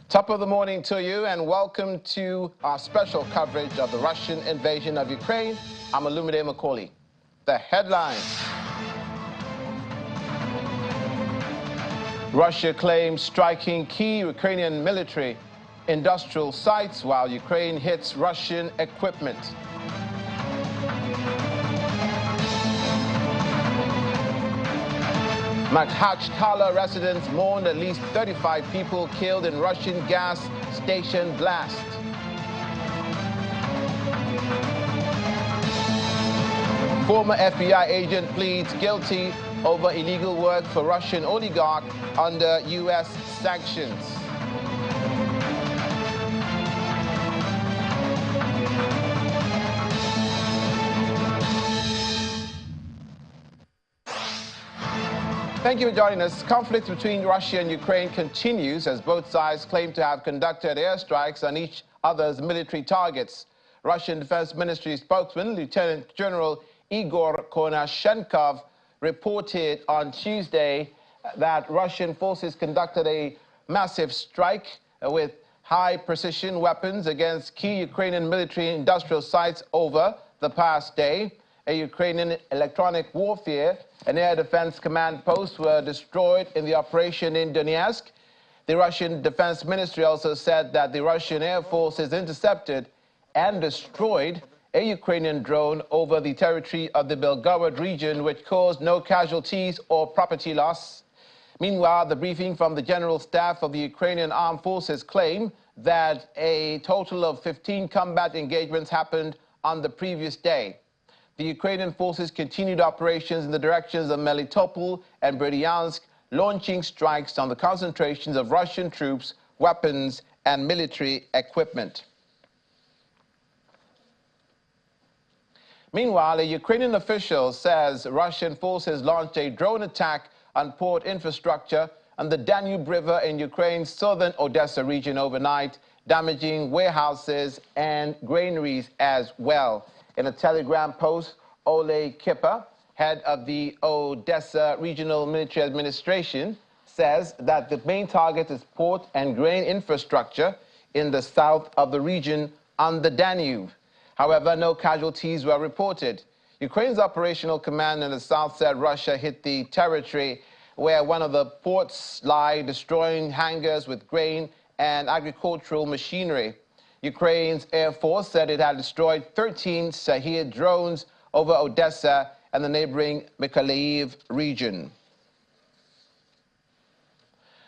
Top of the morning to you, and welcome to our special coverage of the Russian invasion of Ukraine. I'm Olumide Macaulay. The headlines. Russia claims striking key Ukrainian military industrial sites while Ukraine hits Russian equipment. Makhachkala residents mourned at least 35 people killed in Russian gas station blast. Former FBI agent pleads guilty over illegal work for Russian oligarch under U.S. sanctions. Thank you for joining us. Conflict between Russia and Ukraine continues as both sides claim to have conducted airstrikes on each other's military targets. Russian Defense Ministry spokesman, Lieutenant General Igor Konashenkov, reported on Tuesday that Russian forces conducted a massive strike with high-precision weapons against key Ukrainian military industrial sites over the past day. A Ukrainian electronic warfare and air defense command posts were destroyed in the operation in Donetsk. The Russian Defense Ministry also said that the Russian Air Forces intercepted and destroyed a Ukrainian drone over the territory of the Belgorod region, which caused no casualties or property loss. Meanwhile, the briefing from the General Staff of the Ukrainian Armed Forces claimed that a total of 15 combat engagements happened on the previous day. The Ukrainian forces continued operations in the directions of Melitopol and Berdyansk, launching strikes on the concentrations of Russian troops, weapons, and military equipment. Meanwhile, a Ukrainian official says Russian forces launched a drone attack on port infrastructure on the Danube River in Ukraine's southern Odessa region overnight, damaging warehouses and granaries as well. In a Telegram post, Ole Kipper, head of the Odessa Regional Military Administration, says that the main target is port and grain infrastructure in the south of the region on the Danube. However, no casualties were reported. Ukraine's operational command in the south said Russia hit the territory where one of the ports lie, destroying hangars with grain and agricultural machinery. Ukraine's Air Force said it had destroyed 13 Shahed drones over Odessa and the neighboring Mykolaiv region.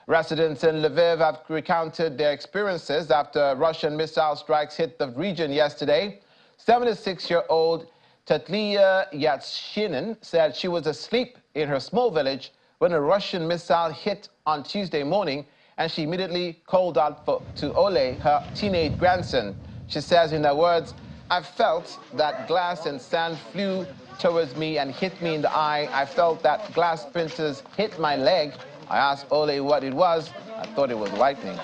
Residents in Lviv have recounted their experiences after Russian missile strikes hit the region yesterday. 76-year-old Tatlia Yatshinin said she was asleep in her small village when a Russian missile hit on Tuesday morning, and she immediately called out to Ole, her teenage grandson. She says, in her words, "I felt that glass and sand flew towards me and hit me in the eye. I felt that glass splinters hit my leg. I asked Ole what it was. I thought it was lightning."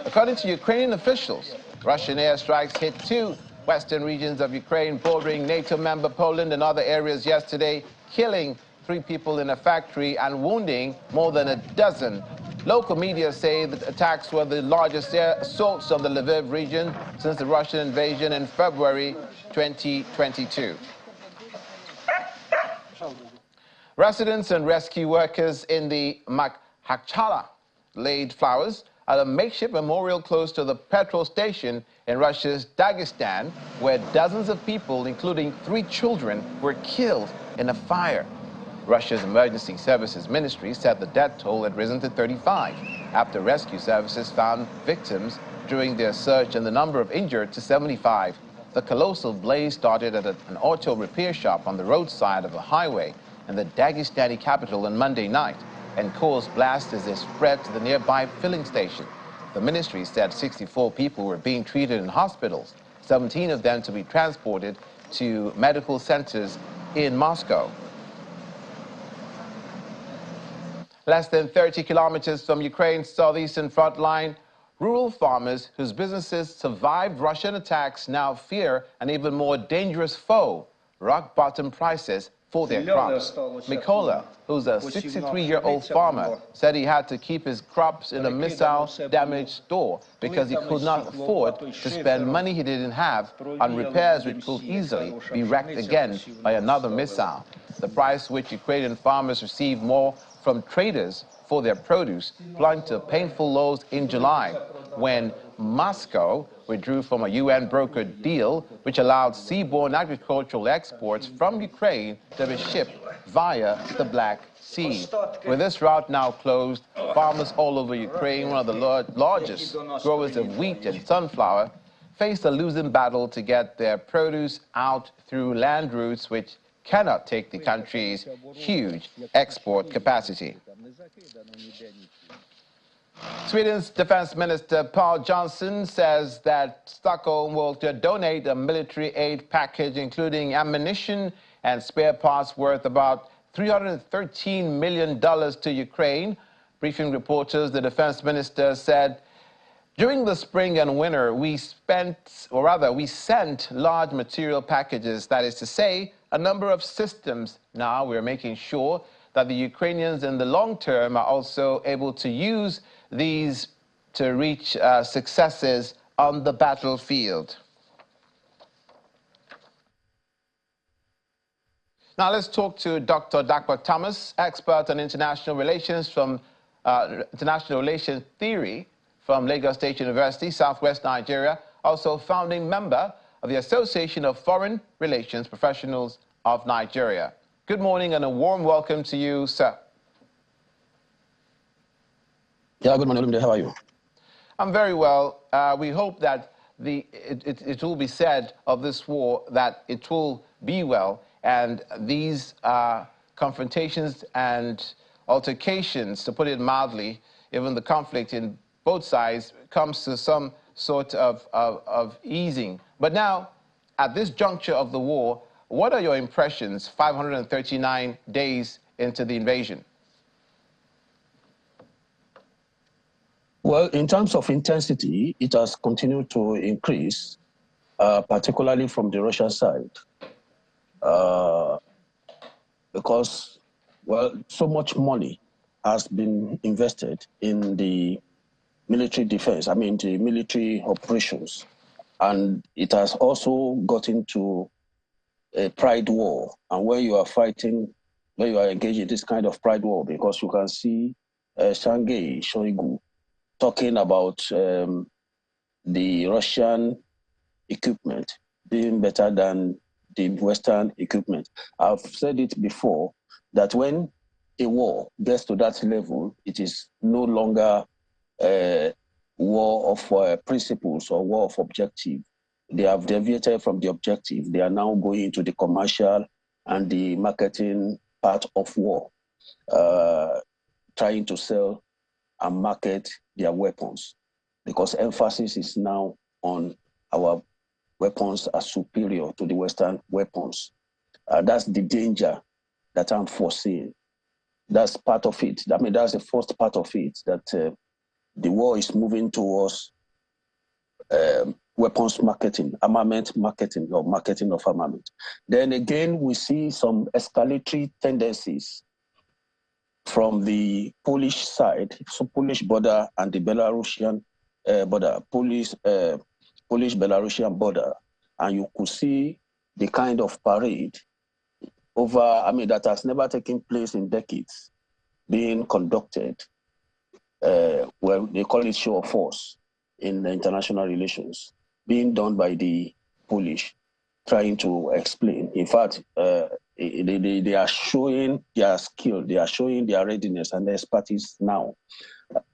According to Ukrainian officials, Russian airstrikes hit two western regions of Ukraine bordering NATO member Poland and other areas yesterday, killing 3 people in a factory and wounding more than a dozen. Local media say that attacks were the largest air assaults on the Lviv region since the Russian invasion in February 2022. Residents and rescue workers in the Makhachkala laid flowers at a makeshift memorial close to the petrol station in Russia's Dagestan, where dozens of people, including 3 children, were killed in a fire. Russia's Emergency Services Ministry said the death toll had risen to 35 after rescue services found victims during their search, and the number of injured to 75. The colossal blaze started at an auto repair shop on the roadside of a highway in the Dagestani capital on Monday night and caused blasts as they spread to the nearby filling station. The ministry said 64 people were being treated in hospitals, 17 of them to be transported to medical centers in Moscow. Less than 30 kilometers from Ukraine's southeastern front line, rural farmers whose businesses survived Russian attacks now fear an even more dangerous foe: rock-bottom prices for their crops. Mikola, who's a 63-year-old farmer, said he had to keep his crops in a missile-damaged store because he could not afford to spend money he didn't have on repairs which could easily be wrecked again by another missile. The price which Ukrainian farmers received more from traders for their produce plunged to painful lows in July, when Moscow withdrew from a UN-brokered deal which allowed seaborne agricultural exports from Ukraine to be shipped via the Black Sea. With this route now closed, farmers all over Ukraine, one of the largest growers of wheat and sunflower, faced a losing battle to get their produce out through land routes which cannot take the country's huge export capacity. Sweden's Defense Minister Paul Johnson says that Stockholm will donate a military aid package including ammunition and spare parts worth about $313 million to Ukraine. Briefing reporters, the defense minister said, during the spring and winter, we sent large material packages, that is to say, a number of systems. Now we're making sure that the Ukrainians in the long term are also able to use these to reach successes on the battlefield. Now let's talk to Dr. Dakwa Thomas, expert on international relations from international relations theory from Lagos State University, Southwest Nigeria, also founding member of the Association of Foreign Relations Professionals of Nigeria. Good morning and a warm welcome to you, sir. Yeah, good morning. How are you? I'm very well. We hope that it will be said of this war that it will be well, and these confrontations and altercations, to put it mildly, even the conflict in both sides comes to some sort of easing. But now, at this juncture of the war, what are your impressions 539 days into the invasion? Well, in terms of intensity, it has continued to increase, particularly from the Russian side, because, well, so much money has been invested in the military defense, the military operations, and it has also gotten to a pride war. And when you are fighting, when you are engaged in this kind of pride war, because you can see Sergei Shoigu talking about the Russian equipment being better than the Western equipment. I've said it before that when a war gets to that level, it is no longer a war of principles or war of objective. They have deviated from the objective. They are now going into the commercial and the marketing part of war, trying to sell and market their weapons, because emphasis is now on our weapons as superior to the Western weapons. That's the danger that I'm foreseeing. That's part of it. That's the first part of it, that the war is moving towards weapons marketing, armament marketing, or marketing of armament. Then again, we see some escalatory tendencies from the Polish side, so Polish border and the Belarusian border, Polish-Belarusian border, and you could see the kind of parade over, that has never taken place in decades, being conducted. Well, they call it show of force in international relations, being done by the Polish, trying to explain. In fact, they are showing their skill, they are showing their readiness and their expertise now.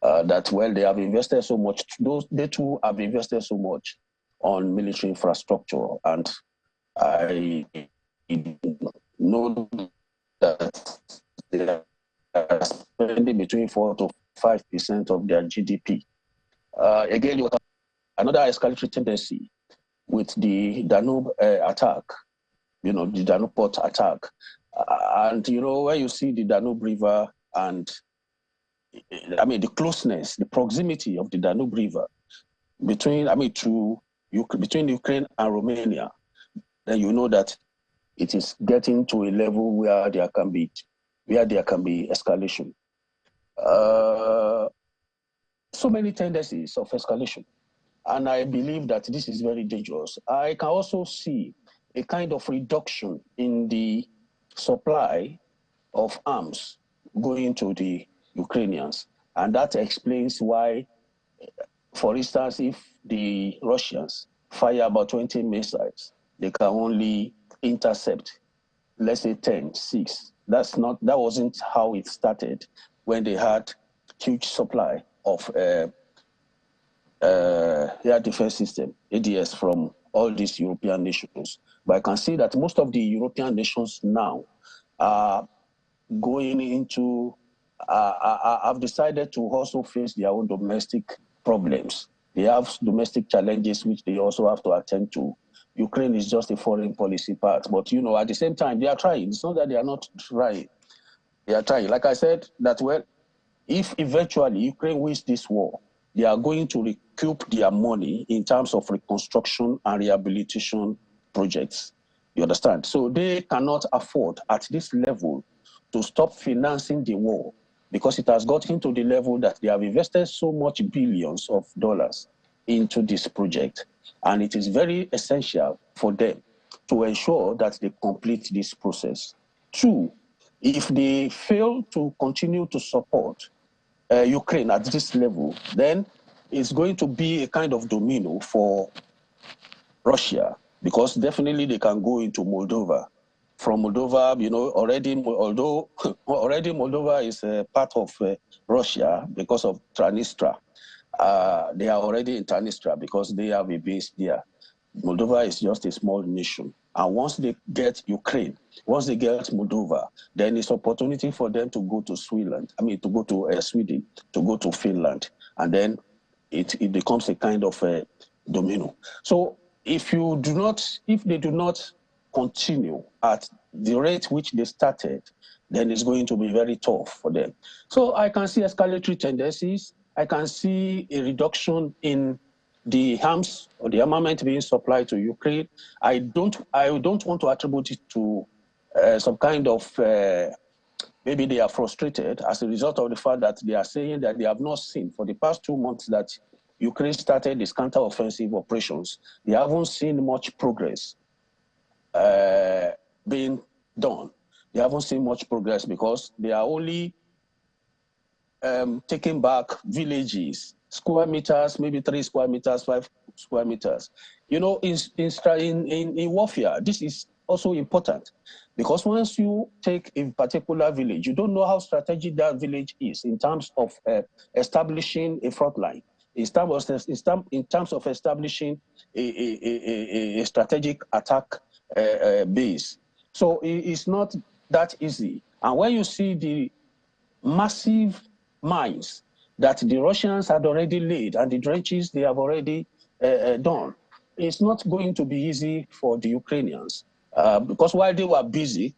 That, well, they have invested so much, they too have invested so much on military infrastructure. And I know that they are spending between 4 to 5% of their GDP. Again, you have another escalatory tendency with the Danube attack, the Danube port attack. And, when you see the Danube River and, the closeness, the proximity of the Danube River between Ukraine and Romania, then you know that it is getting to a level where there can be escalation. So many tendencies of escalation. And I believe that this is very dangerous. I can also see a kind of reduction in the supply of arms going to the Ukrainians. And that explains why, for instance, if the Russians fire about 20 missiles, they can only intercept, let's say 10, 6. That wasn't how it started when they had huge supply of air defense system, ADS, from all these European nations. But I can see that most of the European nations now are going into, have decided to also face their own domestic problems. They have domestic challenges which they also have to attend to. Ukraine is just a foreign policy part, but you know, at the same time, they are trying. It's not that they are not trying. They are trying. Like I said, that well, if eventually Ukraine wins this war, they are going to recoup their money in terms of reconstruction and rehabilitation projects. You understand? So they cannot afford at this level to stop financing the war, because it has gotten to the level that they have invested so much billions of dollars into this project. And it is very essential for them to ensure that they complete this process. Two, if they fail to continue to support Ukraine at this level, then it's going to be a kind of domino for Russia, because definitely they can go into Moldova. From Moldova, you know, although already Moldova is a part of Russia because of Transnistria, they are already in Transnistria because they have a base there. Moldova is just a small nation. And once they get Ukraine, once they get Moldova, then it's opportunity for them to go to Sweden, to go to Sweden, to go to Finland, and then it becomes a kind of a domino. So if they do not continue at the rate which they started, then it's going to be very tough for them. So I can see escalatory tendencies. I can see a reduction in the arms or the armament being supplied to Ukraine. I don't want to attribute it to some kind of maybe they are frustrated as a result of the fact that they are saying that they have not seen for the past 2 months that Ukraine started its counter-offensive operations. They haven't seen much progress being done. They haven't seen much progress because they are only taking back villages, square meters, maybe 3 square meters, 5 square meters. You know, in warfare, this is also important, because once you take a particular village, you don't know how strategic that village is in terms of establishing a front line, in terms of establishing a strategic attack base. So it's not that easy. And when you see the massive mines that the Russians had already laid and the trenches they have already done, it's not going to be easy for the Ukrainians, because while they were busy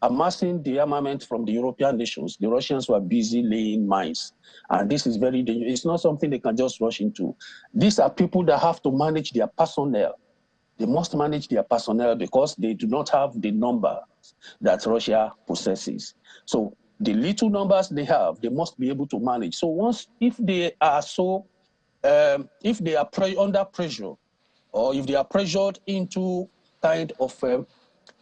amassing the armament from the European nations, the Russians were busy laying mines. And this is very dangerous. It's not something they can just rush into. These are people that have to manage their personnel. They must manage their personnel because they do not have the number that Russia possesses. So the little numbers they have, they must be able to manage. So if they are under pressure, or if they are pressured into kind of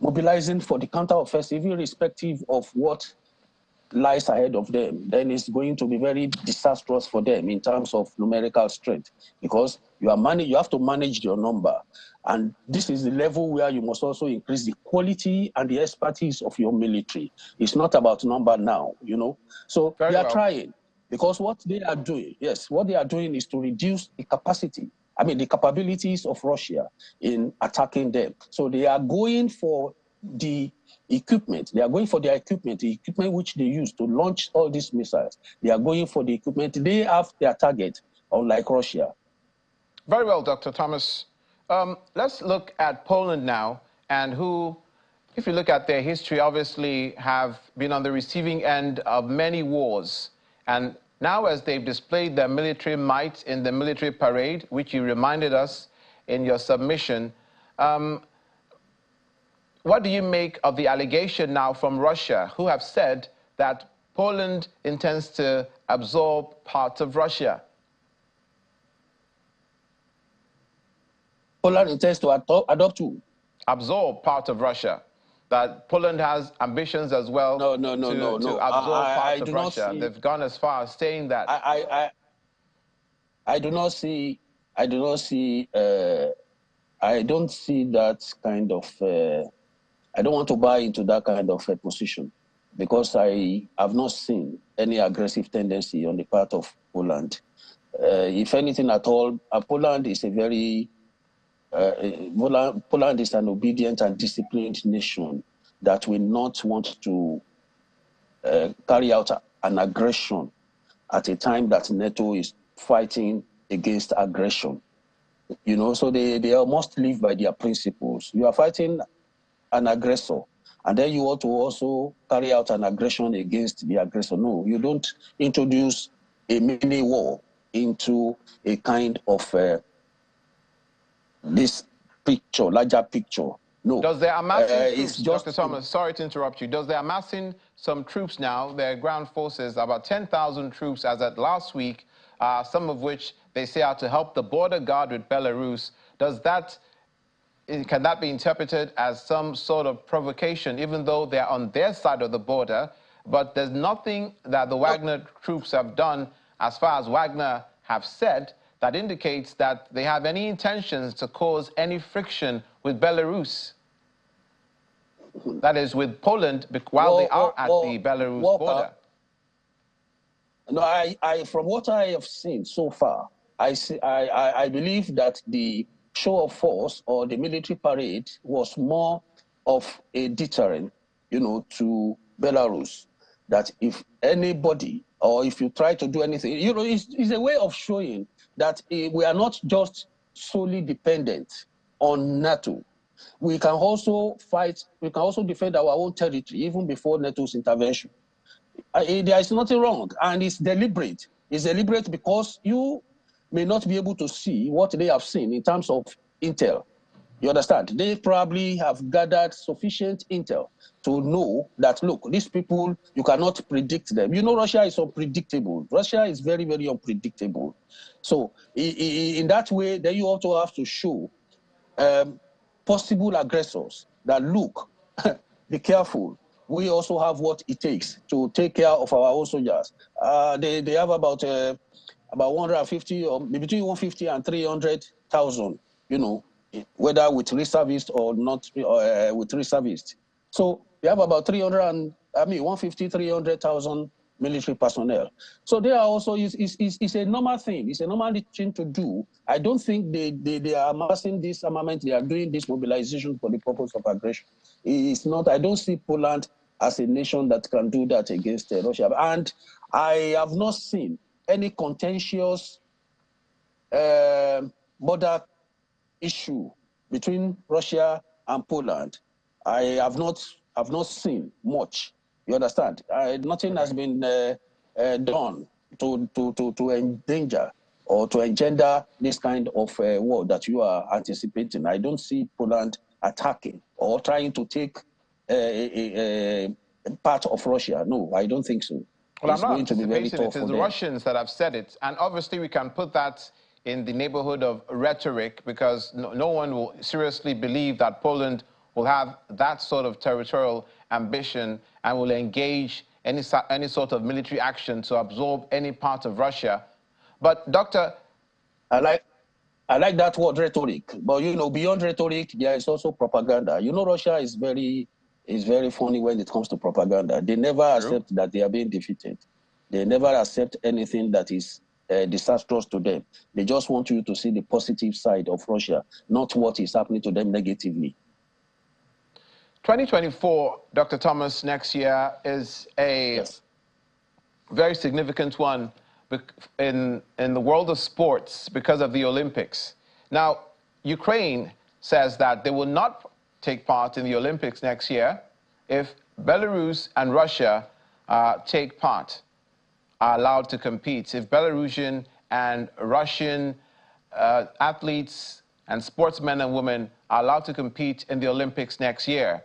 mobilizing for the counteroffensive, irrespective of what lies ahead of them, then it's going to be very disastrous for them in terms of numerical strength, because you have to manage your number. And this is the level where you must also increase the quality and the expertise of your military. It's not about number now, you know. So they are trying, because what they are doing is to reduce the capacity, the capabilities of Russia in attacking them. So they are going for the equipment. They are going for their equipment, the equipment which they use to launch all these missiles. They are going for the equipment. They have their target, unlike Russia. Very well, Dr. Thomas. Let's look at Poland now, and who, if you look at their history, obviously have been on the receiving end of many wars. And now, as they've displayed their military might in the military parade, which you reminded us in your submission, what do you make of the allegation now from Russia, who have said that Poland intends to absorb parts of Russia? Poland intends to adopt who? Absorb part of Russia. That Poland has ambitions as well No. to absorb parts of Russia. They've gone as far as saying that. I don't see that kind of, I don't want to buy into that kind of a position, because I have not seen any aggressive tendency on the part of Poland. If anything at all, Poland is a very, Poland is an obedient and disciplined nation that will not want to carry out an aggression at a time that NATO is fighting against aggression. You know, so they must live by their principles. You are fighting an aggressor, and then you want to also carry out an aggression against the aggressor. No, you don't introduce a mini war into a kind of this picture, larger picture. No. Does they're amassing troops, Dr. Thomas, sorry to interrupt you. Does they're amassing some troops now, their ground forces, about 10,000 troops as at last week, some of which they say are to help the border guard with Belarus. Can that be interpreted as some sort of provocation, even though they're on their side of the border? But there's nothing that the Wagner troops have done, as far as Wagner have said, that indicates that they have any intentions to cause any friction with Belarus. That is, with Poland, while they are at the Belarus border. No, from what I have seen so far, I believe that the show of force or the military parade was more of a deterrent, you know, to Belarus. That if anybody, or if you try to do anything, you know, it's a way of showing that we are not just solely dependent on NATO. We can also fight, we can also defend our own territory even before NATO's intervention. There is nothing wrong, and it's deliberate. It's deliberate because you may not be able to see what they have seen in terms of intel. You understand? They probably have gathered sufficient intel to know that, look, these people, you cannot predict them. You know, Russia is unpredictable. Russia is very, very unpredictable. So in that way, then you also have to show possible aggressors that, look, be careful. We also have what it takes to take care of our own soldiers. They have about 150 or between 150 and 300,000, you know, whether with reservists or not with reservists. So they have about 150, 300,000 military personnel. So they are also, it's a normal thing. It's a normal thing to do. I don't think they are amassing this armament. They are doing this mobilization for the purpose of aggression. It's not, I don't see Poland as a nation that can do that against Russia. And I have not seen any contentious border issue between Russia and Poland. I have not seen much. You understand? Nothing has been done to endanger or to engender this kind of war that you are anticipating. I don't see Poland attacking or trying to take a part of Russia. No, I don't think so. Well, I'm not anticipating it. It's the Russians that have said it. And obviously we can put that in the neighborhood of rhetoric, because no one will seriously believe that Poland will have that sort of territorial ambition and will engage any sort of military action to absorb any part of Russia. But Doctor, I like that word, rhetoric. But you know, beyond rhetoric, there is also propaganda. You know, Russia is very funny when it comes to propaganda. They never accept that they are being defeated. They never accept anything that is disastrous to them. They just want you to see the positive side of Russia, not what is happening to them negatively. 2024, Dr. Thomas, next year is a very significant one in the world of sports because of the Olympics. Now, Ukraine says that they will not take part in the Olympics next year if Belarus and Russia take part, are allowed to compete. If Belarusian and Russian athletes and sportsmen and women are allowed to compete in the Olympics next year.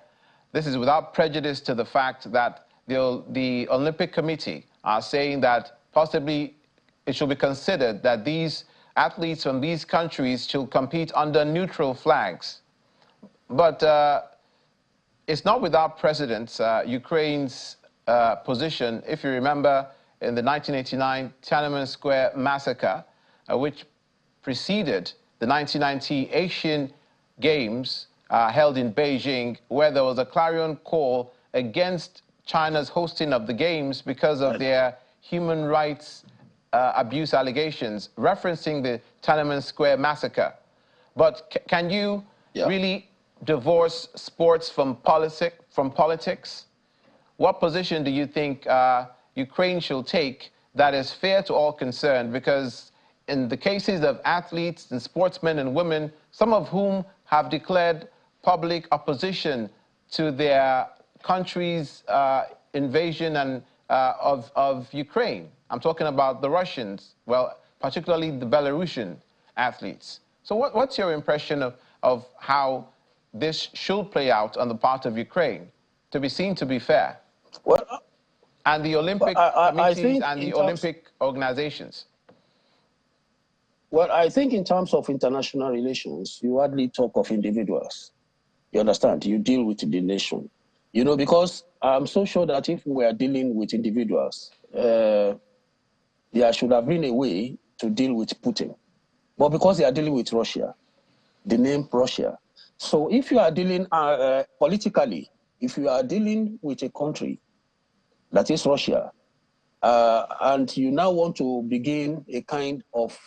this is without prejudice to the fact that the Olympic Committee are saying that possibly it should be considered that these athletes from these countries should compete under neutral flags. But it's not without precedent. Ukraine's position, if you remember, in the 1989 Tiananmen Square massacre, which preceded the 1990 Asian Games held in Beijing, where there was a clarion call against China's hosting of the Games because of their human rights abuse allegations, referencing the Tiananmen Square massacre. But can you really divorce sports from politics? What position do you think Ukraine should take that is fair to all concerned? Because in the cases of athletes and sportsmen and women, some of whom have declared public opposition to their country's invasion and of Ukraine. I'm talking about the Russians, well, particularly the Belarusian athletes. So what's your impression of how this should play out on the part of Ukraine to be seen to be fair? Well, and the Olympic committees and the Olympic organizations? Well, I think in terms of international relations, you hardly talk of individuals. You understand? You deal with the nation. You know, because I'm so sure that if we are dealing with individuals, there should have been a way to deal with Putin. But because they are dealing with Russia, the name Russia. So if you are dealing politically, if you are dealing with a country that is Russia, and you now want to begin a kind of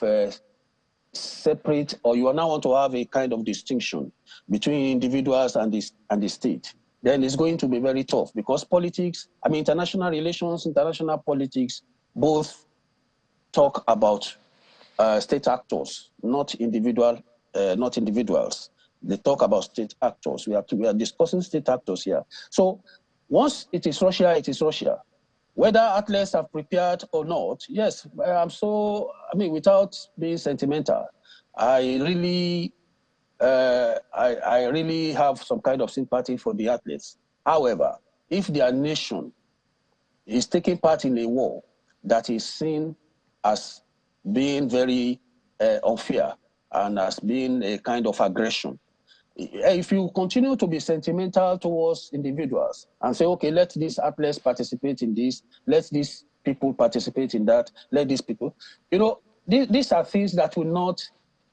separate, or you now want to have a kind of distinction between individuals and the state, then it's going to be very tough, because politics, I mean, international relations, international politics, both talk about state actors, not individuals. They talk about state actors. We are discussing state actors here. So once it is Russia, it is Russia. Whether athletes have prepared or not, yes, without being sentimental, I really have some kind of sympathy for the athletes. However, if their nation is taking part in a war that is seen as being very unfair and as being a kind of aggression, if you continue to be sentimental towards individuals and say, okay, let these athletes participate in this, let these people participate in that, let these people, you know, these are things that will not,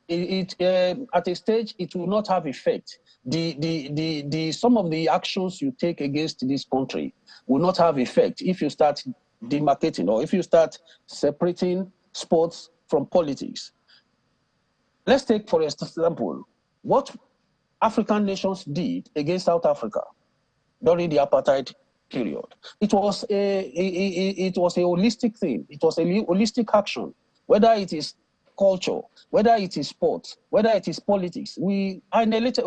at a stage, it will not have effect. Some of the actions you take against this country will not have effect if you start demarcating or if you start separating sports from politics. Let's take, for example, what African nations did against South Africa during the apartheid period. It was a holistic thing. It was a holistic action, whether it is culture, whether it is sports, whether it is politics. We annihilated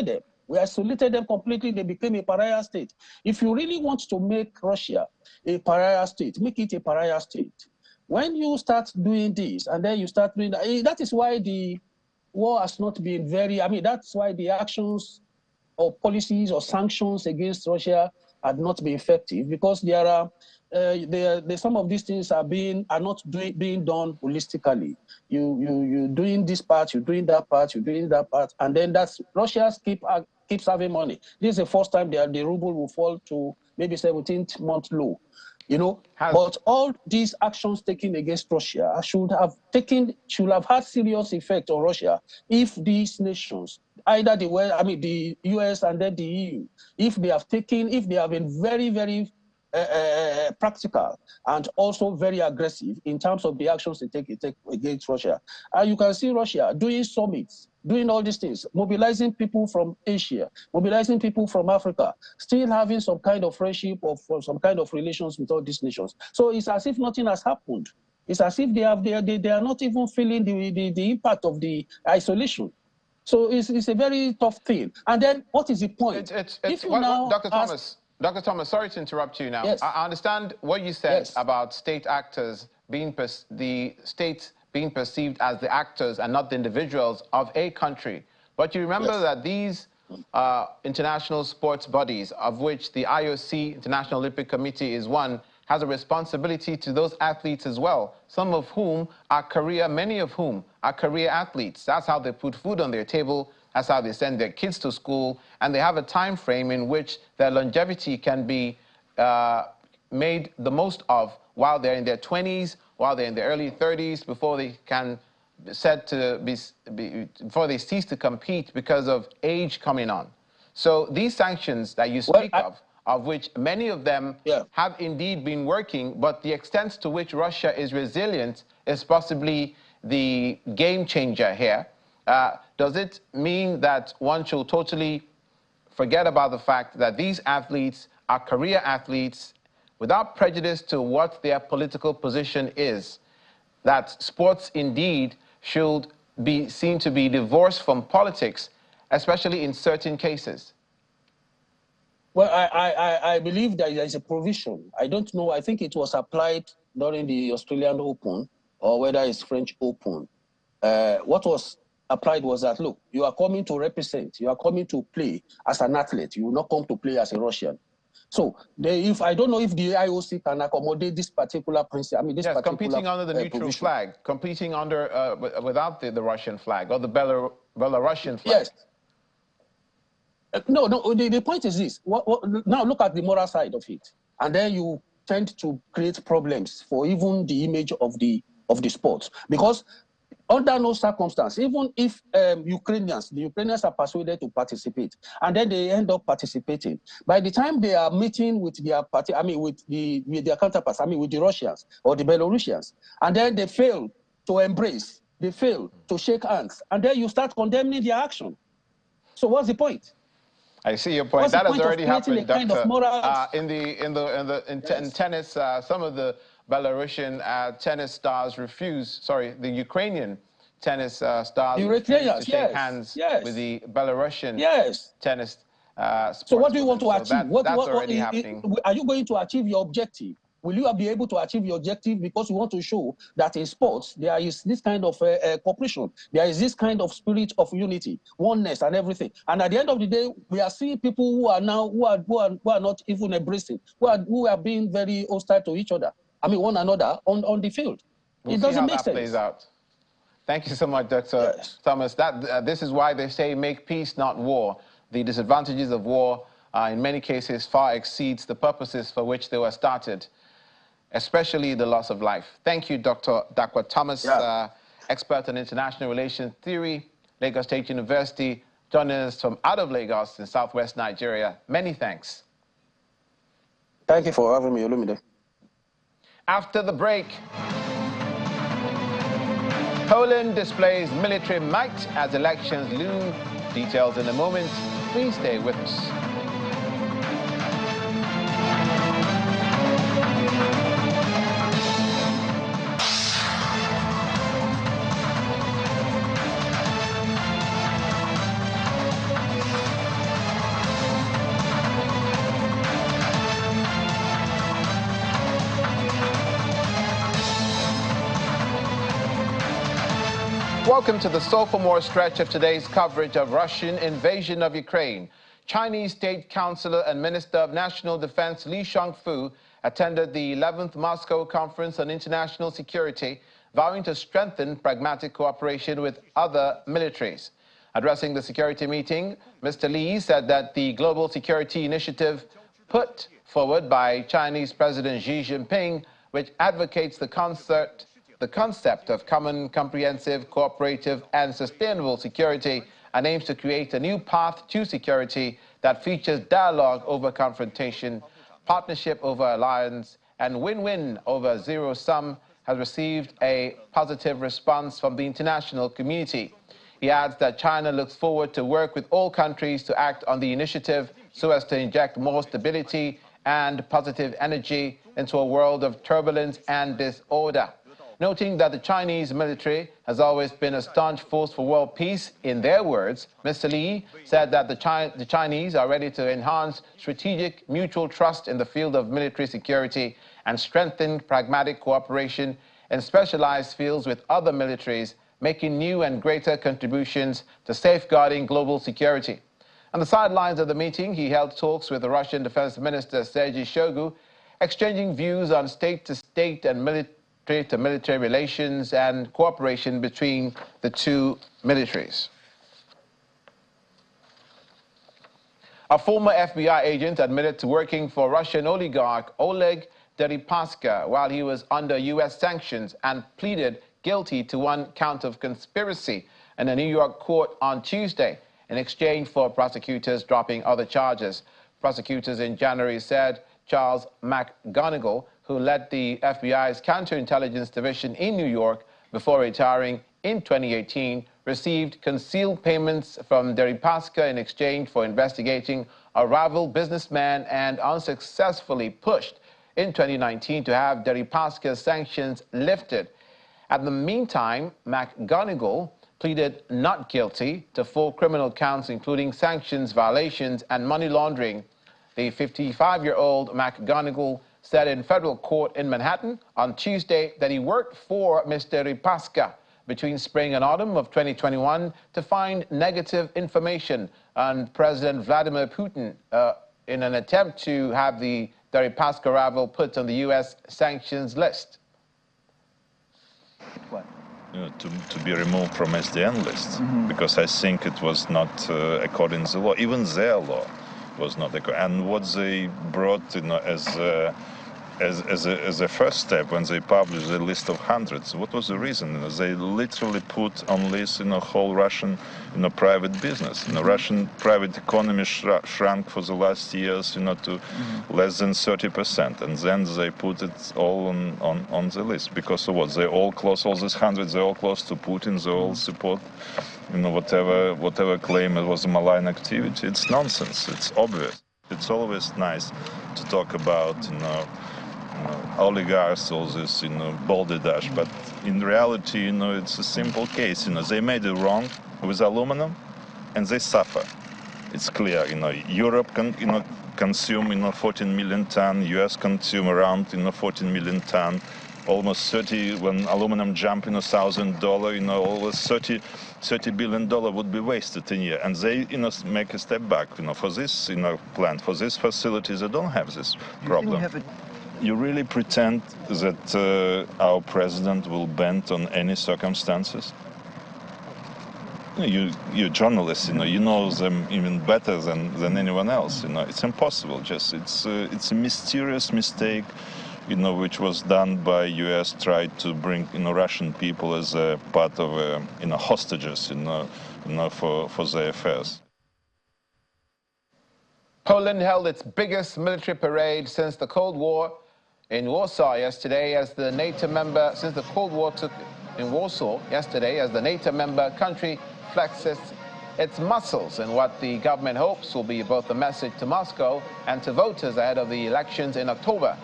them. We isolated them completely. They became a pariah state. If you really want to make Russia a pariah state, make it a pariah state. When you start doing this and then you start doing that, that is why the war has not been very, that's why the actions or policies or sanctions against Russia had not been effective, because there are some of these things are not being done holistically. You doing this part, you're doing that part, you're doing that part, and then that's Russia keeps having money. This is the first time the ruble will fall to maybe 17th month low. You know, but all these actions taken against Russia should have had serious effect on Russia if these nations, either the US and then the EU, if they have been very, very practical and also very aggressive in terms of the actions they take against Russia. And you can see Russia doing summits, doing all these things, mobilizing people from Asia, mobilizing people from Africa, still having some kind of friendship or some kind of relations with all these nations. So it's as if nothing has happened. It's as if they are not even feeling the impact of the isolation. So it's a very tough thing. And then what is the point? Dr. Thomas, sorry to interrupt you now. Yes. I understand what you said about state actors the states being perceived as the actors and not the individuals of a country. But you remember that these international sports bodies, of which the IOC, International Olympic Committee, is one, has a responsibility to those athletes as well, some of whom are many of whom are career athletes. That's how they put food on their table, that's how they send their kids to school, and they have a time frame in which their longevity can be made the most of while they're in their 20s, while they're in their early 30s, before they can before they cease to compete because of age coming on. So these sanctions that you speak of which many of them have indeed been working, but the extent to which Russia is resilient is possibly the game changer here. Does it mean that one should totally forget about the fact that these athletes are career athletes without prejudice to what their political position is, that sports indeed should be seen to be divorced from politics, especially in certain cases? Well, I believe that there is a provision. I don't know. I think it was applied during the Australian Open or whether it's French Open. What was applied was that, look, you are coming to represent, you are coming to play as an athlete. You will not come to play as a Russian. So, if I don't know if the IOC can accommodate this particular principle. I mean, this particular competing under the neutral flag, competing under without the Russian flag or the Belarusian flag. Yes. No. The point is this. Now look at the moral side of it, and then you tend to create problems for even the image of the sport, because under no circumstance, even if the Ukrainians are persuaded to participate, and then they end up participating, by the time they are meeting with their party, with their counterparts, with the Russians or the Belarusians, and then they fail to embrace, they fail to shake hands, and then you start condemning their action. So what's the point? I see your point. That has already happened, Doctor. In tennis, some of the Belarusian tennis stars the Ukrainian tennis stars refuse to shake hands with the Belarusian tennis So what do you want to achieve? That's already happening. Are you going to achieve your objective? Will you be able to achieve your objective because you want to show that in sports there is this kind of cooperation, there is this kind of spirit of unity, oneness, and everything? And at the end of the day, we are seeing people who are not even embracing, who are being very hostile to each other. One another on the field. It doesn't make sense. That plays out. Thank you so much, Dr. Thomas. This is why they say make peace, not war. The disadvantages of war, in many cases, far exceeds the purposes for which they were started, especially the loss of life. Thank you, Dr. Dagestan Thomas, expert on international relations theory, Lagos State University, joining us from out of Lagos in southwest Nigeria. Many thanks. Thank you for having me, Olumide. After the break, Poland displays military might as elections loom. Details in a moment. Please stay with us. Welcome to the sophomore stretch of today's coverage of Russian invasion of Ukraine. Chinese State Councilor and Minister of National Defense Li Shangfu attended the 11th Moscow Conference on International Security, vowing to strengthen pragmatic cooperation with other militaries. Addressing the security meeting, Mr. Li said that the global security initiative put forward by Chinese President Xi Jinping, which advocates the concept of common, comprehensive, cooperative, and sustainable security, and aims to create a new path to security that features dialogue over confrontation, partnership over alliance, and win-win over zero-sum, has received a positive response from the international community. He adds that China looks forward to work with all countries to act on the initiative so as to inject more stability and positive energy into a world of turbulence and disorder. Noting that the Chinese military has always been a staunch force for world peace, in their words, Mr. Li said that the Chinese are ready to enhance strategic mutual trust in the field of military security and strengthen pragmatic cooperation in specialized fields with other militaries, making new and greater contributions to safeguarding global security. On the sidelines of the meeting, he held talks with the Russian Defense Minister Sergei Shoigu, exchanging views on state-to-state and military-to-military relations and cooperation between the two militaries. A former FBI agent admitted to working for Russian oligarch Oleg Deripaska while he was under U.S. sanctions and pleaded guilty to one count of conspiracy in a New York court on Tuesday in exchange for prosecutors dropping other charges. Prosecutors in January said Charles McGonigal, who led the FBI's counterintelligence division in New York before retiring in 2018, received concealed payments from Deripaska in exchange for investigating a rival businessman and unsuccessfully pushed in 2019 to have Deripaska's sanctions lifted. At the meantime, McGonigal pleaded not guilty to 4 criminal counts, including sanctions violations and money laundering. The 55-year-old McGonigal said in federal court in Manhattan on Tuesday that he worked for Mr. Deripaska between spring and autumn of 2021 to find negative information on President Vladimir Putin in an attempt to have the Deripaska rival put on the U.S. sanctions list. What? To be removed from SDN list, because I think it was not according to the law. Even their law was not according. And what they brought, as a first step when they published the list of hundreds, what was the reason? They literally put on list whole Russian private business. Russian private economy shrunk for the last years to less than 30%, and then they put it all on the list because of what? They all close, all these hundreds, they all close to Putin, they all support whatever claim it was a malign activity. It's nonsense. It's obvious. It's always nice to talk about oligarchs, all this, balderdash, but in reality, it's a simple case. They made it wrong with aluminum, and they suffer. It's clear. Europe can, consume, 14 million ton. U.S. consume around, 14 million ton. Almost 30. When aluminum jump, $1,000, almost $30 billion would be wasted in a year. And they, make a step back. For this, plant, for these facilities, they don't have this problem. You really pretend that our president will bend on any circumstances? You're journalists, you know them even better than anyone else. It's impossible. It's a mysterious mistake, which was done by U.S. tried to bring Russian people as a part of hostages, for their affairs. Poland held its biggest military parade since the Cold War in Warsaw yesterday as the NATO member, since the Cold War took in Warsaw yesterday as the NATO member country flexes its muscles in what the government hopes will be both a message to Moscow and to voters ahead of the elections in October.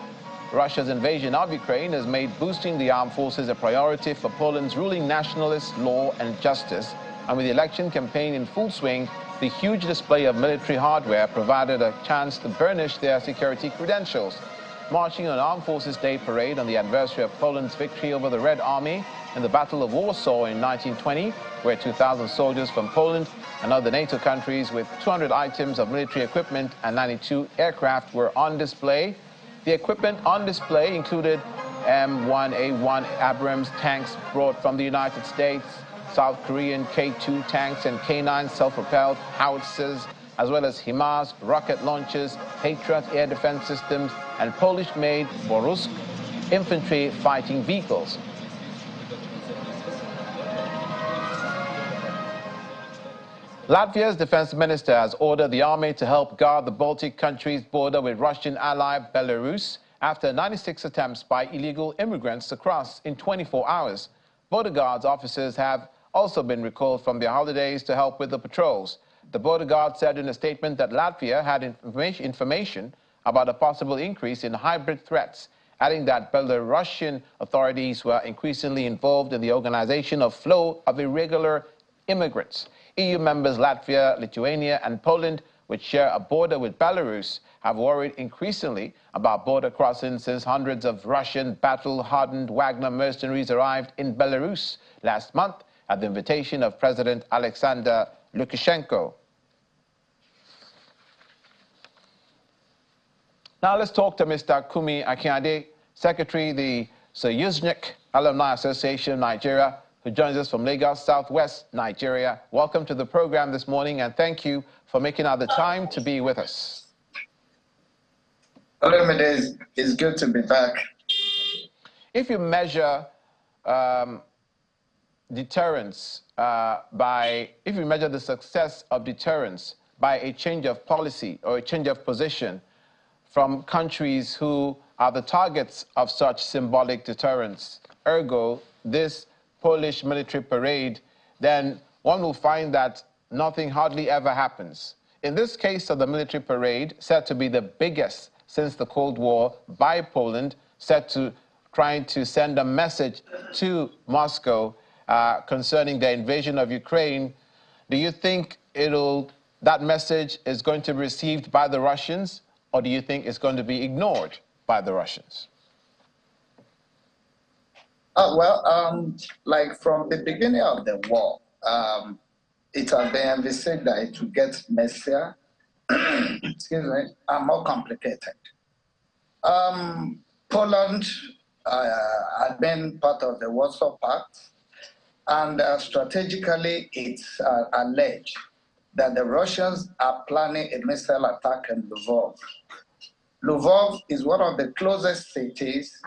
Russia's invasion of Ukraine has made boosting the armed forces a priority for Poland's ruling nationalists, law and justice. And with the election campaign in full swing, the huge display of military hardware provided a chance to burnish their security credentials. Marching on Armed Forces Day parade on the anniversary of Poland's victory over the Red Army in the Battle of Warsaw in 1920, where 2,000 soldiers from Poland and other NATO countries with 200 items of military equipment and 92 aircraft were on display. The equipment on display included M1A1 Abrams tanks brought from the United States, South Korean K2 tanks and K9 self-propelled howitzers, as well as HIMARS rocket launchers, Patriot air defense systems, and Polish-made Borusk infantry fighting vehicles. Latvia's defense minister has ordered the army to help guard the Baltic countries' border with Russian ally Belarus after 96 attempts by illegal immigrants to cross in 24 hours. Border Guards officers have also been recalled from their holidays to help with the patrols. The Border Guard said in a statement that Latvia had information about a possible increase in hybrid threats, adding that Belarusian authorities were increasingly involved in the organization of flow of irregular immigrants. EU members Latvia, Lithuania and Poland, which share a border with Belarus, have worried increasingly about border crossings since hundreds of Russian battle-hardened Wagner mercenaries arrived in Belarus last month at the invitation of President Alexander Lukashenko. Now let's talk to Mr. Kumi Akinade, Secretary, the Soyuznik Alumni Association, Nigeria, who joins us from Lagos, Southwest Nigeria. Welcome to the program this morning, and thank you for making out the time to be with us. Hello, it's good to be back. If you measure deterrence if you measure the success of deterrence by a change of policy or a change of position from countries who are the targets of such symbolic deterrence, ergo this Polish military parade, then one will find that nothing hardly ever happens. In this case of the military parade, said to be the biggest since the Cold War by Poland, said to trying to send a message to Moscow concerning the invasion of Ukraine, do you think that message is going to be received by the Russians, or do you think it's going to be ignored by the Russians? Like from the beginning of the war, it has been envisaged that it will get messier, excuse me, and more complicated. Poland had been part of the Warsaw Pact, and strategically it's alleged that the Russians are planning a missile attack in Lvov. Lvov is one of the closest cities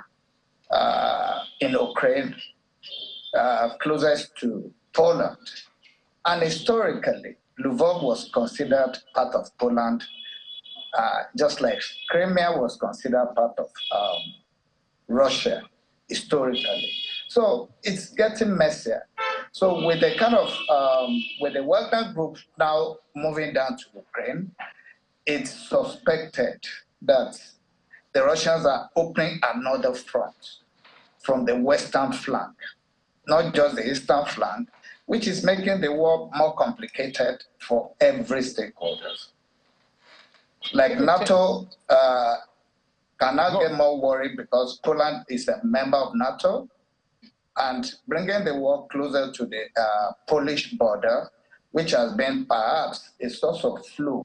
in Ukraine, closest to Poland. And historically, Lvov was considered part of Poland, just like Crimea was considered part of Russia historically. So it's getting messier. So with the kind of, with the Wagner group now moving down to Ukraine, it's suspected that the Russians are opening another front from the western flank, not just the eastern flank, which is making the war more complicated for every stakeholder. Like NATO cannot get more worried because Poland is a member of NATO, and bringing the war closer to the Polish border, which has been perhaps a source of flow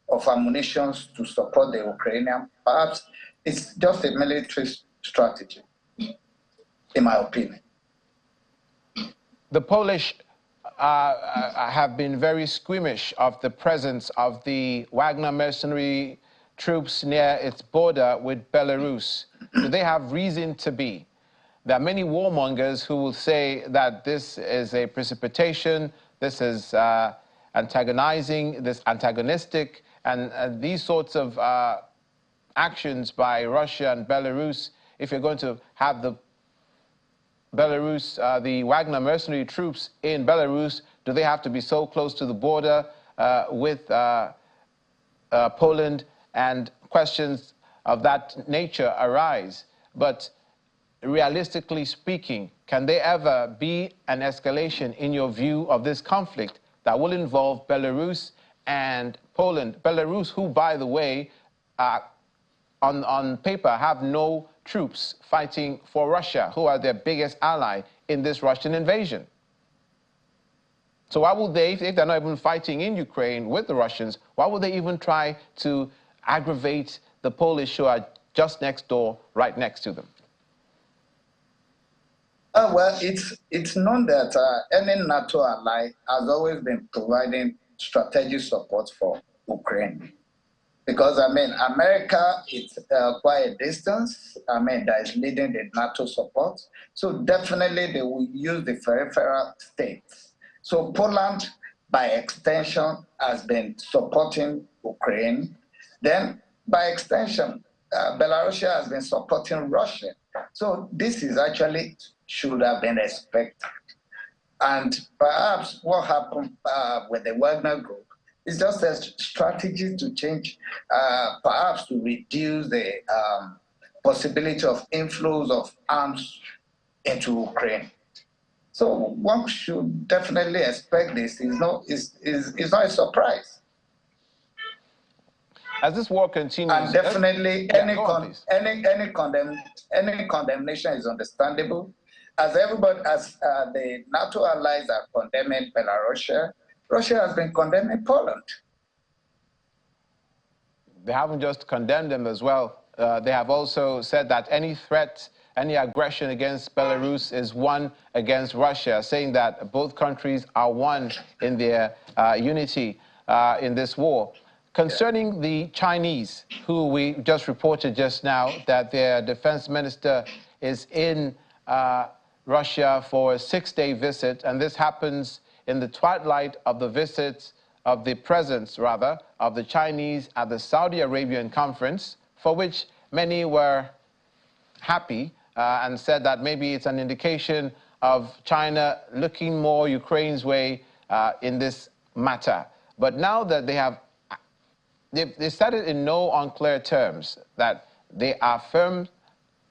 of ammunition to support the Ukrainian, perhaps it's just a military strategy, in my opinion. The Polish have been very squeamish of the presence of the Wagner mercenary troops near its border with Belarus. Do they have reason to be? There are many warmongers who will say that this is a precipitation, this is antagonizing, this antagonistic, and these sorts of actions by Russia and Belarus. If you're going to have the Belarus, the Wagner mercenary troops in Belarus, do they have to be so close to the border with Poland? And questions of that nature arise. But realistically speaking, can there ever be an escalation, in your view, of this conflict that will involve Belarus and Poland? Belarus, who, by the way, on paper have no troops fighting for Russia, who are their biggest ally in this Russian invasion. So why would they, if they're not even fighting in Ukraine with the Russians, why would they even try to aggravate the Polish who are just next door, right next to them? Well, it's known that any NATO ally has always been providing strategic support for Ukraine. Because, I mean, America is quite a distance, that is leading the NATO support. So definitely they will use the peripheral states. So Poland, by extension, has been supporting Ukraine. Then, by extension, Belarus has been supporting Russia. So this is actually should have been expected. And perhaps what happened with the Wagner group is just a strategy to change, perhaps to reduce the possibility of inflows of arms into Ukraine. So one should definitely expect this. It's not a surprise. As this war continues, and definitely any condemnation is understandable. As the NATO allies are condemning Belarus, Russia has been condemning Poland. they haven't just condemned them as well. They have also said that any threat, any aggression against Belarus is one against Russia, saying that both countries are one in their unity in this war. Concerning the Chinese, who we just reported just now that their defense minister is in Russia for a 6-day visit, and this happens in the twilight of the visit of the presence, rather, of the Chinese at the Saudi Arabian conference, for which many were happy and said that maybe it's an indication of China looking more Ukraine's way in this matter. But now that they said it in no unclear terms that they are firm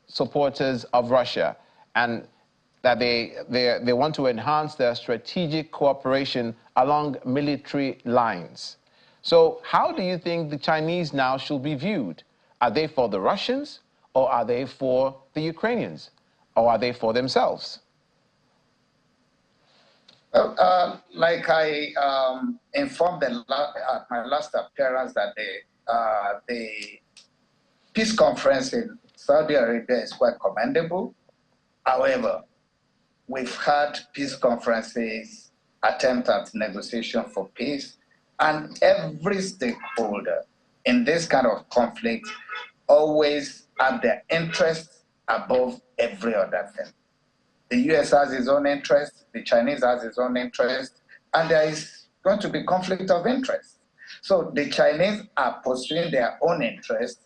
supporters of Russia and that they want to enhance their strategic cooperation along military lines. So how do you think the Chinese now should be viewed? Are they for the Russians, or are they for the Ukrainians, or are they for themselves? Well, like I informed at my last appearance that the peace conference in Saudi Arabia is quite commendable. However, we've had peace conferences, attempt at negotiation for peace, and every stakeholder in this kind of conflict always have their interests above every other thing. The US has its own interest, the Chinese has its own interest, and there is going to be conflict of interest. So the Chinese are pursuing their own interest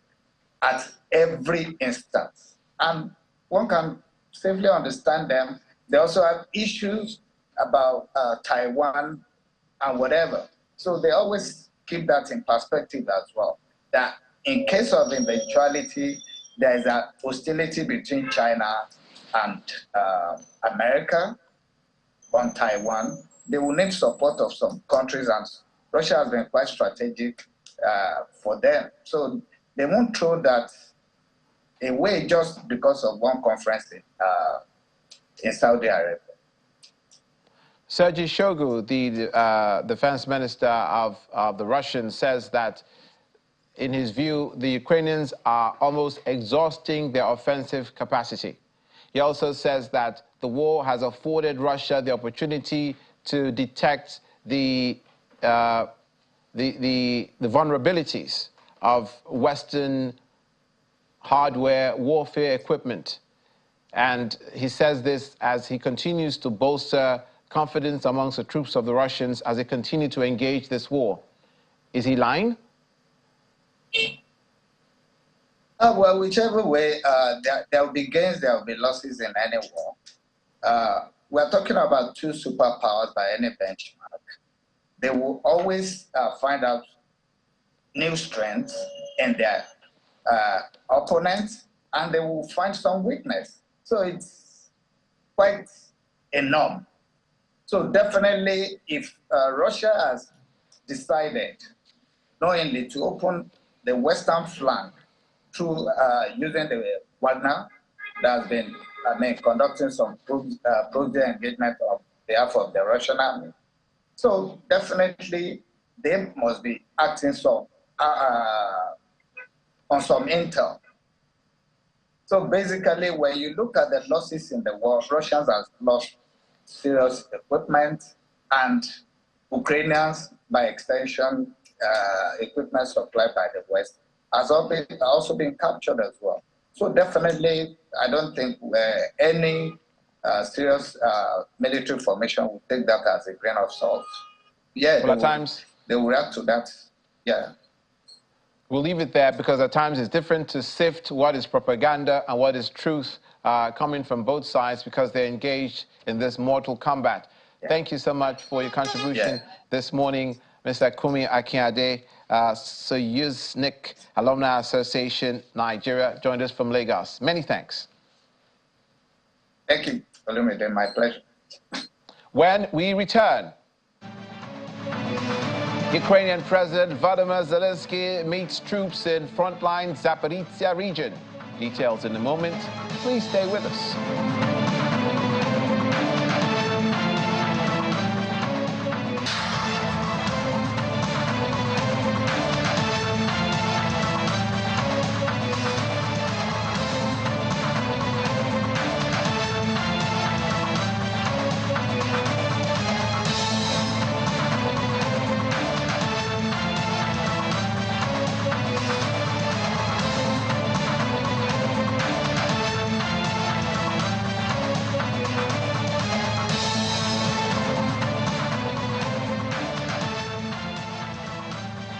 at every instance. And one can safely understand them. They also have issues about Taiwan and whatever. So they always keep that in perspective as well, that in case of eventuality, there is a hostility between China and America on Taiwan, they will need support of some countries, and Russia has been quite strategic for them. So they won't throw that away just because of one conference in Saudi Arabia. Sergei Shoigu, the defense minister of the Russians, says that in his view, the Ukrainians are almost exhausting their offensive capacity. He also says that the war has afforded Russia the opportunity to detect the vulnerabilities of Western hardware warfare equipment. And he says this as he continues to bolster confidence amongst the troops of the Russians as they continue to engage this war. Is he lying? Well, whichever way, there will be gains, there will be losses in any war. We're talking about two superpowers by any benchmark. They will always find out new strengths in their opponents, and they will find some weakness. So it's quite a norm. So definitely, if Russia has decided knowingly to open the western flank through using the Wagner that has been conducting some project engagement on behalf of the Russian army. So definitely they must be acting on some intel. So basically, when you look at the losses in the war, Russians have lost serious equipment, and Ukrainians, by extension, equipment supplied by the West, has also been captured as well. So definitely, I don't think any serious military formation will take that as a grain of salt. Yeah, well, at times they will react to that. Yeah. We'll leave it there because at times it's different to sift what is propaganda and what is truth coming from both sides because they're engaged in this mortal combat. Yeah. Thank you so much for your contribution this morning, Mr. Kumi Akinade, Soyuznik Alumni Association, Nigeria, joined us from Lagos. Many thanks. Thank you, Olumide, my pleasure. When we return, Ukrainian President Volodymyr Zelensky meets troops in Frontline Zaporizhzhia region. Details in a moment. Please stay with us.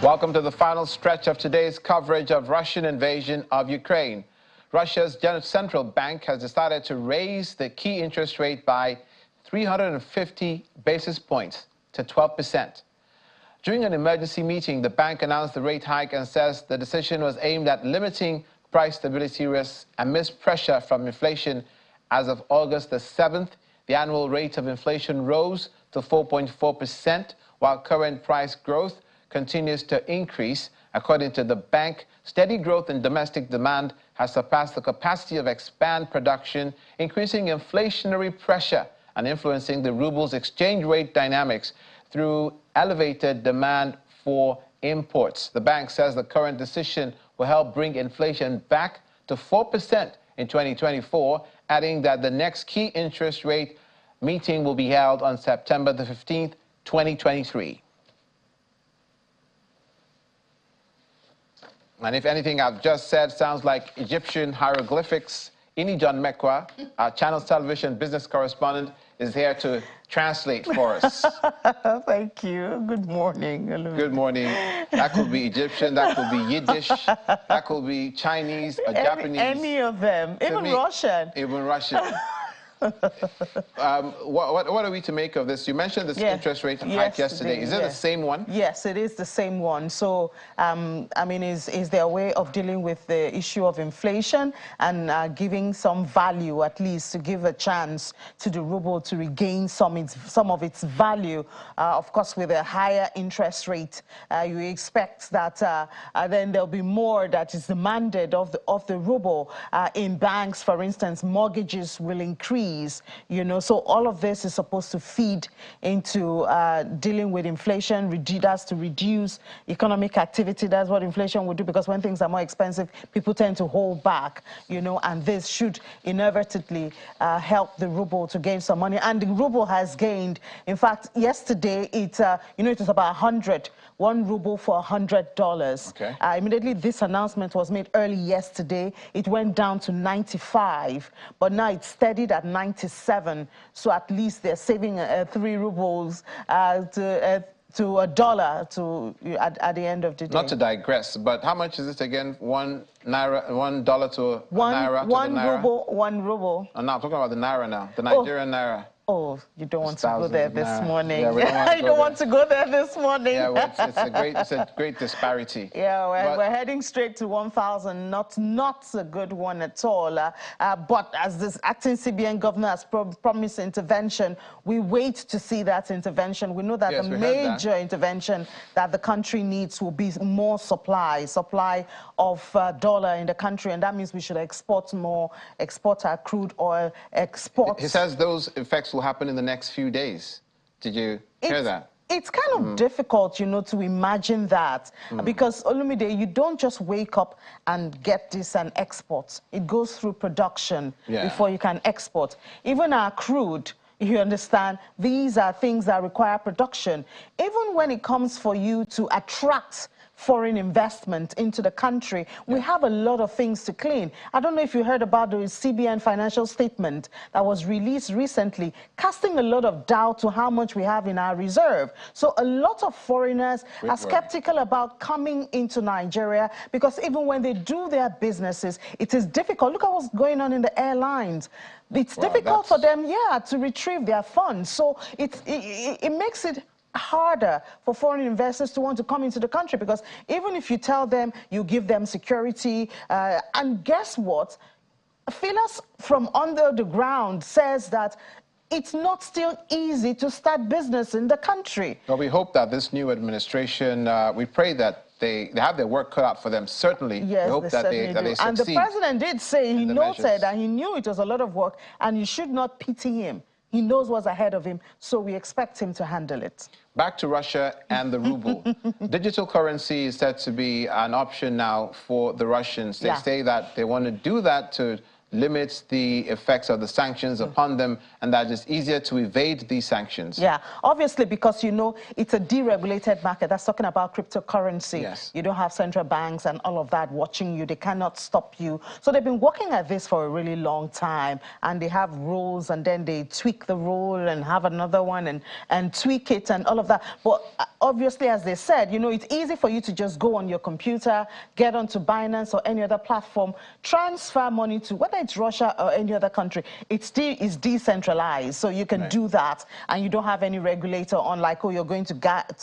Welcome to the final stretch of today's coverage of Russian invasion of Ukraine. Russia's central bank has decided to raise the key interest rate by 350 basis points to 12%. During an emergency meeting, the bank announced the rate hike and says the decision was aimed at limiting price stability risks amidst pressure from inflation. As of August the 7th, the annual rate of inflation rose to 4.4%, while current price growth continues to increase. According to the bank, steady growth in domestic demand has surpassed the capacity of expand production, increasing inflationary pressure and influencing the ruble's exchange rate dynamics through elevated demand for imports. The bank says the current decision will help bring inflation back to 4% in 2024, adding that the next key interest rate meeting will be held on September the 15th, 2023. And if anything I've just said sounds like Egyptian hieroglyphics, Ini John Mekwa, our Channels Television business correspondent, is here to translate for us. Thank you. Good morning. Good morning. That could be Egyptian, that could be Yiddish, that could be Chinese or Japanese. Any of them. Even Russian. Even Russian. What are we to make of this? You mentioned this interest rate hike yesterday. Is it the same one? Yes, it is the same one. So, I mean, is their way of dealing with the issue of inflation and giving some value, at least to give a chance to the ruble to regain some of its value. Of course, with a higher interest rate, you expect that then there'll be more that is demanded of the ruble. In banks, for instance, mortgages will increase. You know, so all of this is supposed to feed into dealing with inflation, that's to reduce economic activity. That's what inflation would do, because when things are more expensive, people tend to hold back, you know, and this should inadvertently help the ruble to gain some money. And the ruble has gained. In fact, yesterday, it was about 1 ruble for $100. Okay. Immediately, this announcement was made early yesterday. It went down to 95, but now it's steadied at 97. So at least they're saving 3 rubles to a dollar at the end of the day. Not to digress, but how much is it again? $1 to a naira? One ruble, 1 ruble. Oh, no, I'm talking about the naira now, the Nigerian naira. Oh, you don't want to go there this morning. Yeah, you don't want to go there this morning. Yeah, well, it's a great disparity. Yeah, we're heading straight to 1,000. Not a good one at all. But as this acting CBN governor has promised intervention, we wait to see that intervention. We know that the major intervention that the country needs will be more supply of dollar in the country, and that means we should export our crude oil, He says those effects will happen in the next few days. Did you hear that? It's kind of difficult, you know, to imagine that because, Olumide, you don't just wake up and get this and export. It goes through production before you can export. Even our crude, you understand, these are things that require production. Even when it comes for you to attract foreign investment into the country, we have a lot of things to clean. I don't know if you heard about the CBN financial statement that was released recently, casting a lot of doubt to how much we have in our reserve. So a lot of foreigners are skeptical about coming into Nigeria, because even when they do their businesses, it is difficult. Look at what's going on in the airlines. It's difficult for them, to retrieve their funds. So it makes it harder for foreign investors to want to come into the country, because even if you tell them, you give them security, and guess what? Feelers from under the ground says that it's not still easy to start business in the country. Well, we hope that this new administration, we pray that they have their work cut out for them, certainly. Yes, we hope that they succeed. And the president did say, he noted that he knew it was a lot of work, and you should not pity him. He knows what's ahead of him, so we expect him to handle it. Back to Russia and the ruble. Digital currency is said to be an option now for the Russians. They say that they want to do that to limits the effects of the sanctions upon them, and that it's easier to evade these sanctions. Yeah, obviously, because, you know, it's a deregulated market. That's talking about cryptocurrency. Yes. You don't have central banks and all of that watching you. They cannot stop you. So they've been working at this for a really long time, and they have rules, and then they tweak the rule and have another one and tweak it and all of that. But obviously, as they said, you know, it's easy for you to just go on your computer, get onto Binance or any other platform, transfer money to, whether it's Russia or any other country, it still is decentralized. So you can do that, and you don't have any regulator on, like, oh, you're going to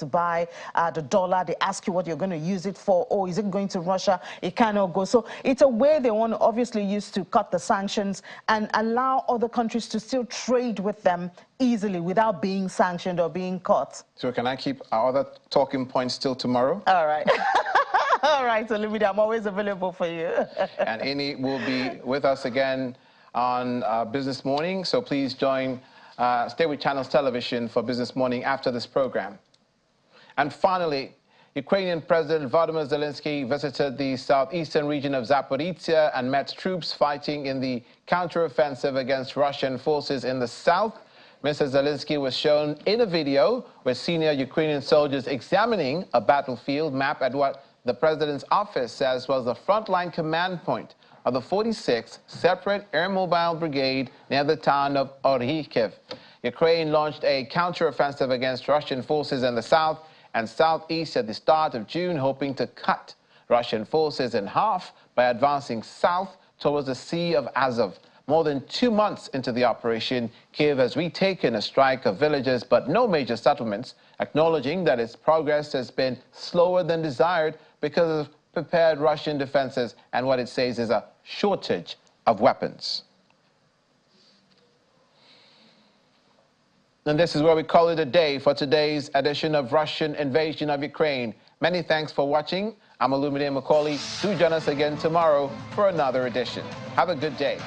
buy the dollar. They ask you what you're going to use it for. Oh, is it going to Russia? It cannot go. So it's a way they want to obviously use to cut the sanctions and allow other countries to still trade with them easily without being sanctioned or being caught. So can I keep our other talking points till tomorrow? All right. All right, so Olumide, I'm always available for you. And Ini will be with us again on Business Morning, so please stay with Channels Television for Business Morning after this program. And finally, Ukrainian President Volodymyr Zelensky visited the southeastern region of Zaporizhia and met troops fighting in the counteroffensive against Russian forces in the south. Mr. Zelensky was shown in a video with senior Ukrainian soldiers examining a battlefield map at what the president's office says was the frontline command point of the 46th Separate Air Mobile Brigade near the town of Orhikiv. Ukraine launched a counteroffensive against Russian forces in the south and southeast at the start of June, hoping to cut Russian forces in half by advancing south towards the Sea of Azov. More than 2 months into the operation, Kiev has retaken a strike of villages but no major settlements, acknowledging that its progress has been slower than desired because of prepared Russian defenses and what it says is a shortage of weapons. And this is where we call it a day for today's edition of Russian Invasion of Ukraine. Many thanks for watching. I'm Olumide Macaulay. Do join us again tomorrow for another edition. Have a good day.